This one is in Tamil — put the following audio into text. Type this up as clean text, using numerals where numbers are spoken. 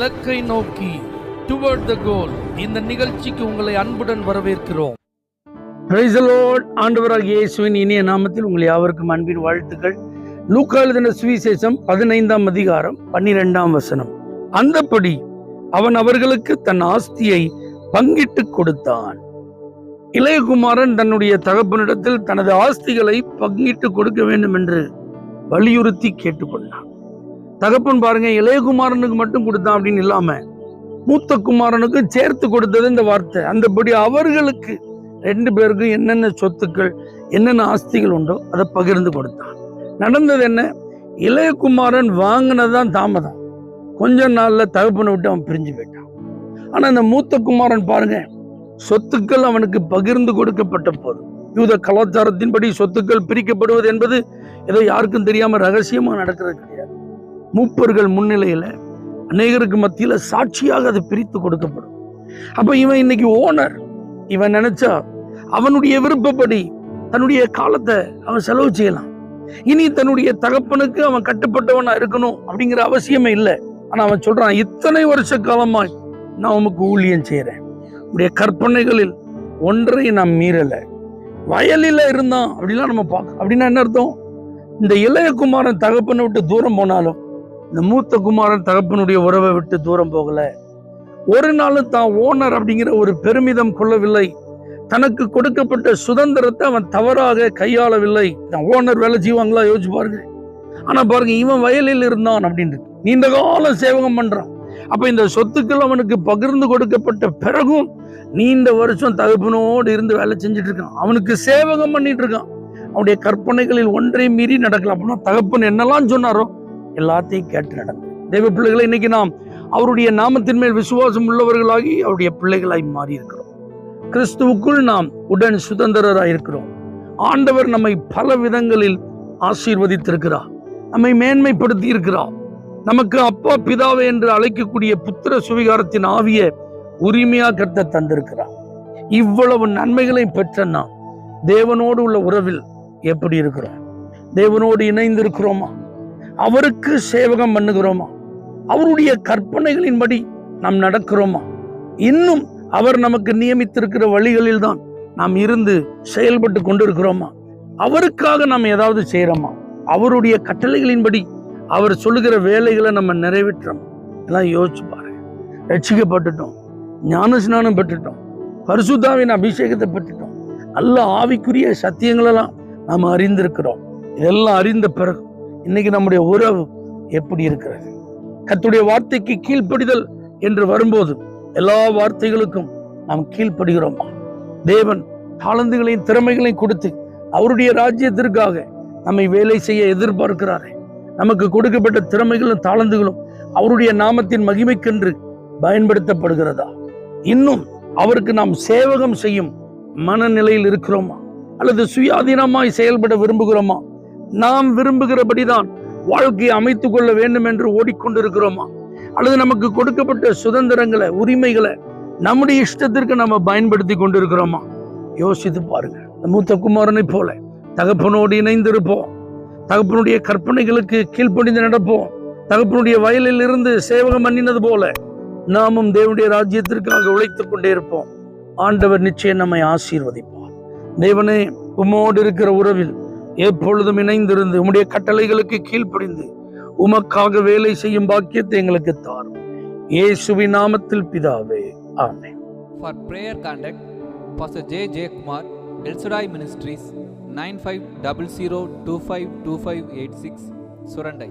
இலக்கை நோக்கி டுவர்ட் த கோல் இந்த நிகழ்ச்சிக்கு உங்களை அன்புடன் வரவேற்கிறோம். Praise the Lord. ஆண்டவராகிய இயேசுவின் இனிய நாமத்தில் உங்கள் யாவருக்கும் அன்பின் வாழ்த்துக்கள். லூக்கா எழுதின சுவிசேஷம் 15ஆம் அதிகாரம் 12ஆம் வசனம். அந்தப்படி அவன் அவர்களுக்கு தன் ஆஸ்தியை பங்கிட்டு கொடுத்தான். இளையகுமாரன் தன்னுடைய தகப்பனிடத்தில் தனது ஆஸ்திகளை பங்கிட்டு கொடுக்க வேண்டும் என்று வலியுறுத்தி கேட்டுக்கொண்டான். தகப்பன் பாருங்க, இளையகுமாரனுக்கு மட்டும் கொடுத்தான் அப்படின்னு இல்லாம மூத்த குமாரனுக்கு சேர்த்து கொடுத்தது இந்த வார்த்தை. அந்தபடி அவர்களுக்கு 2 பேருக்கும் என்னென்ன சொத்துக்கள் என்னென்ன ஆஸ்திகள் உண்டோ அதை பகிர்ந்து கொடுத்தான். நடந்தது என்ன? இளையகுமாரன் வாங்கினதுதான் தாமதம். கொஞ்ச நாள்ல தகப்பனை விட்டு அவன் பிரிஞ்சு போயிட்டான். ஆனா இந்த மூத்த குமாரன் பாருங்க, சொத்துக்கள் அவனுக்கு பகிர்ந்து கொடுக்கப்பட்ட போது, யூத கலாச்சாரத்தின்படி சொத்துக்கள் பிரிக்கப்படுவது என்பது ஏதோ யாருக்கும் தெரியாம ரகசியமா நடக்கிறது கிடையாது. மூப்பர்கள் முன்னிலையில அநேகருக்கு மத்தியில சாட்சியாக அது பிரித்து கொடுக்கப்படும். அப்ப இவன் இன்னைக்கு ஓனர். இவன் நினைச்சா அவனுடைய விருப்பப்படி தன்னுடைய காலத்தை அவன் செலவு செய்யலாம். இனி தன்னுடைய தகப்பனுக்கு அவன் கட்டுப்பட்டவனா இருக்கணும் அப்படிங்கிற அவசியமே இல்லை. ஆனா அவன் சொல்றான், இத்தனை வருஷ காலமாய் நான் உமக்கு ஊழியம் செய்யறேன், உடைய கற்பனைகளில் ஒன்றை நான் மீறல. வயலில இருந்தான் அப்படிலாம் நம்ம பார்க்க. அப்படின்னா என்ன அர்த்தம்? இந்த இளையகுமாரன் தகப்பனை விட்டு தூரம் போனாலும் இந்த மூத்த குமாரன் தகப்பனுடைய உறவை விட்டு தூரம் போகல. ஒரு நாளும் தான் ஓனர் அப்படிங்கிற ஒரு பெருமிதம் கொள்ளவில்லை. தனக்கு கொடுக்கப்பட்ட சுதந்திரத்தை அவன் தவறாக கையாளவில்லை. ஓனர் வேலை செய்வாங்களா யோசிச்சு பாருங்க. ஆனா பாருங்க, இவன் வயலில் இருந்தான் அப்படின்னு நீண்ட காலம் சேவகம் பண்றான். அப்ப இந்த சொத்துக்கள் அவனுக்கு பகிர்ந்து கொடுக்கப்பட்ட பிறகும் நீண்ட வருஷம் தகப்பனோடு இருந்து வேலை செஞ்சுட்டு இருக்கான். அவனுக்கு சேவகம் பண்ணிட்டு இருக்கான். அவனுடைய கற்பனைகளில் ஒன்றை மீறி நடக்கலாம். அப்படின்னா தகப்பன் என்னெல்லாம் சொன்னாரோ எல்லாத்தையும் கேட்டு நடந்தது. தெய்வ பிள்ளைகளை, இன்னைக்கு நாம் அவருடைய நாமத்தின் மேல் விசுவாசம் உள்ளவர்களாகி அவருடைய பிள்ளைகளாய் மாறி இருக்கிறோம். கிறிஸ்துவுக்குள் நாம் உடன் சுதந்திரராய் இருக்கிறோம். ஆண்டவர் நம்மை பல விதங்களில் ஆசீர்வதித்திருக்கிறார், நம்மை மேன்மைப்படுத்தி இருக்கிறார். நமக்கு அப்பா பிதாவே என்று அழைக்கக்கூடிய புத்திர சுவிகாரத்தின் ஆவிய உரிமையா கர்த்தர் தந்திருக்கிறார். இவ்வளவு நன்மைகளை பெற்ற நாம் தேவனோடு உள்ள உறவில் எப்படி இருக்கிறோம்? தேவனோடு இணைந்து இருக்கிறோமா? அவருக்கு சேவகம் பண்ணுகிறோமா? அவருடைய கற்பனைகளின்படி நாம் நடக்கிறோமா? இன்னும் அவர் நமக்கு நியமித்திருக்கிற வழிகளில் தான் நாம் இருந்து செயல்பட்டு கொண்டிருக்கிறோமா? அவருக்காக நாம் ஏதாவது செய்யறோமா? அவருடைய கட்டளைகளின்படி அவர் சொல்லுகிற வேலைகளை நம்ம நிறைவேற்றோம்? எல்லாம் யோசிச்சு பாருங்க. ரட்சிக்கப்பட்டுட்டோம், ஞான ஸ்நானம் பெற்றுட்டோம், பரிசுத்தாவின் அபிஷேகத்தை பெற்றுட்டோம், நல்ல ஆவிக்குரிய சத்தியங்களெல்லாம் நாம் அறிந்திருக்கிறோம். இதெல்லாம் அறிந்த பிறகு இன்னைக்கு நம்முடைய உறவு எப்படி இருக்கிறது? கர்த்தருடைய வார்த்தைக்கு கீழ்ப்படிதல் என்று வரும்போது எல்லா வார்த்தைகளுக்கும் நாம் கீழ்ப்படுகிறோமா? தேவன் தாளந்துகளையும் திறமைகளையும் கொடுத்து அவருடைய ராஜ்யத்திற்காக நம்மை வேலை செய்ய எதிர்பார்க்கிறாரே. நமக்கு கொடுக்கப்பட்ட திறமைகளும் தாளந்துகளும் அவருடைய நாமத்தின் மகிமைக்கென்று பயன்படுத்தப்படுகிறதா? இன்னும் அவருக்கு நாம் சேவகம் செய்யும் மனநிலையில் இருக்கிறோமா? அல்லது சுயாதீனமாய் செயல்பட விரும்புகிறோமா? நாம் விரும்புகிறபடிதான் வாழ்க்கையை அமைத்துக் கொள்ள வேண்டும் என்று ஓடிக்கொண்டிருக்கிறோமா? அல்லது நமக்கு கொடுக்கப்பட்ட சுதந்திரங்களை, உரிமைகளை நம்முடைய இஷ்டத்திற்கு நம்ம பயன்படுத்தி கொண்டிருக்கிறோமா? யோசித்து பாருங்க. மூத்த குமாரனை போல தகப்பனோடு இணைந்திருப்போம், தகப்பனுடைய கற்பனைகளுக்கு கீழ்ப்படிந்து நடப்போம். தகப்பனுடைய வயலில் இருந்து சேவகம் பண்ணினது போல நாமும் தேவனுடைய ராஜ்யத்திற்காக உழைத்துக் கொண்டே இருப்போம். ஆண்டவர் நிச்சயம் நம்மை ஆசீர்வதிப்பார். தேவனே, உம்மோடு இருக்கிற உறவில் எப்பொழுதும் இணைந்திருந்து உம்முடைய கட்டளைகளுக்கு கீழ்ப்படிந்து உமக்காக வேலை செய்யும் பாக்கியத்தை எங்களுக்கு தாரும். இயேசுவின் நாமத்தில் பிதாவே, ஆமென். For prayer contact Pastor J. J. Kumar, El Shaddai Ministries, 9500252586, Surandai.